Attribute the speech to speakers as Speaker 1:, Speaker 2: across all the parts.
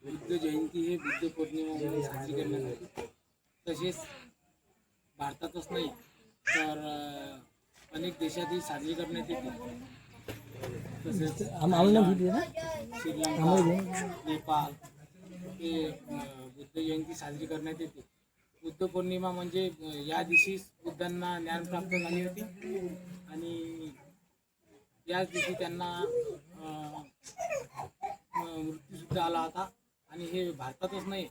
Speaker 1: बुद्ध जयंती हे बुद्ध पौर्णिमा म्हणून साजरी करण्यात येते. तसेच भारतातच नाही तर अनेक देशातही साजरी करण्यात येते. तसेच श्रीलंका, नेपाळ हे बुद्ध जयंती साजरी करण्यात येते. बुद्ध पौर्णिमा म्हणजे या दिवशी बुद्धांना ज्ञान प्राप्त झाले होते आणि याच दिवशी त्यांना मृत्यूसुद्धा आला होता. आणि हे भारतातच नाही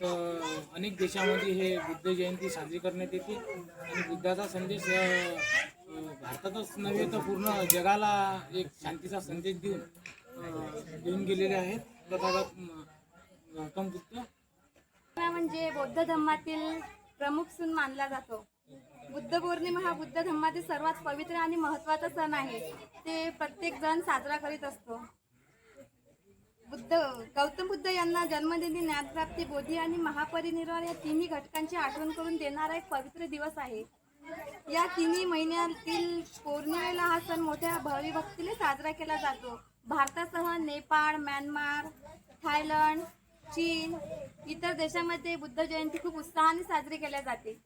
Speaker 1: तर अनेक देशामध्ये हे बुद्ध जयंती साजरी करण्यात येते. आणि बुद्धाचा संदेश भारतातच नव्हे तर पूर्ण जगाला एक शांतीचा संदेश देऊन गेलेले आहेत तथागत गौतम बुद्ध.
Speaker 2: म्हणजे बौद्ध धर्मातील प्रमुख सण मानला जातो. बुद्ध पौर्णिमा हा बुद्ध धर्मातील सर्वात पवित्र आणि महत्त्वाचा सण आहे. ते प्रत्येक जण साजरा करीत असतो. गौतम बुद्ध यांना जन्मदिनी, ज्ञानप्राप्ती, बोधी आणि महापरिनिर्वाण या तिन्ही घटकांची आठवण करून देणारा एक पवित्र दिवस आहे. या तिन्ही महिन्यातील पौर्णिमेला हा सण मोठ्या भक्तीने साजरा केला जातो. भारतासह नेपाळ, म्यानमार, थायलंड, चीन इतर देशांमध्ये बुद्ध जयंती खूप उत्साहाने साजरी केल्या जाते.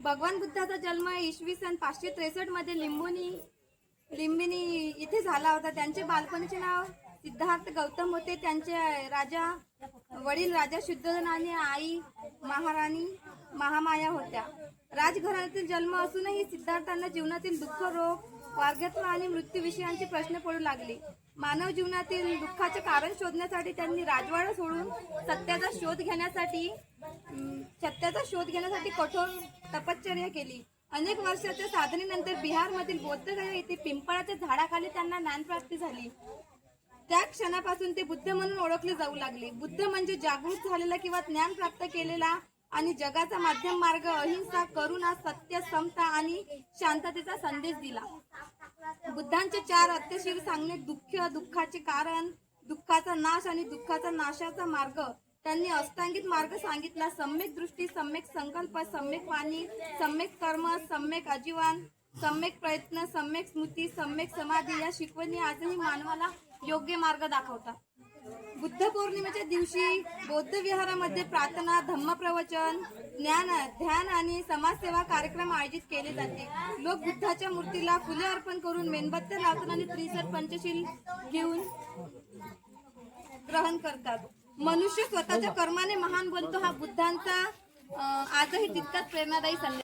Speaker 2: भगवान बुद्धाचा जन्म इसवी सन 563 मध्ये लिंबिनी इथे झाला होता. त्यांचे बालपणीचे नाव सिद्धार्थ गौतम होते. त्यांचे वडील राजा शुद्धोधन आणि आई महाराणी महामाया होत्या. राजघराण्यातील जन्म असूनही सिद्धार्थांना जीवनातील दुःख, रोग, वार्धक्य आणि मृत्यू विषयांचे प्रश्न पडू लागले. मानव जीवनातील दुःखाचे कारण शोधण्यासाठी त्यांनी राजवाडा सोडून सत्याचा शोध घेण्यासाठी कठोर तपश्चर्या केली. अनेक वर्षाच्या साधनेनंतर बिहारमधील बौद्धगया येथे पिंपळाच्या झाडाखाली त्यांना ज्ञानप्राप्ती झाली. त्या क्षणापासून ते बुद्ध म्हणून ओळखले जाऊ लागले. बुद्ध म्हणजे जागृत झालेला किंवा ज्ञान प्राप्त केलेला आणि जगाचा मध्यम मार्ग, अहिंसा, करुणा, सत्य, समता आणि शांततेचा संदेश दिला. बुद्धांचे 4 अत्यशील सांगणे: दुःख, दुःखाचे कारण, दुःखाचा नाश आणि दुःखाचा नाशाचा मार्ग. त्यांनी अष्टांगिक मार्ग सांगितला: सम्यक दृष्टी, सम्यक संकल्प, सम्यक वाणी, सम्यक कर्म, सम्यक आजीवन, सम्यक प्रयत्न, सम्यक स्मृती, सम्यक समाधी. या शिकवणी आजही मानवाला योग्य मार्ग दाखवतात. बुद्ध पौर्णिमेच्या दिवशी बौद्ध विहारामध्ये प्रार्थना, धम्मप्रवचन, ध्यान आणि समाजसेवा कार्यक्रम आयोजित केले जाते. लोक बुद्धाच्या मूर्तीला फुले अर्पण करून मेणबत्त्या लावतात आणि त्रिसर पंचशील घेऊन ग्रहण करतात. मनुष्य स्वतःच्या कर्माने महान बनतो हा बुद्धांचा आजही तितकाच प्रेरणादायी संदेश.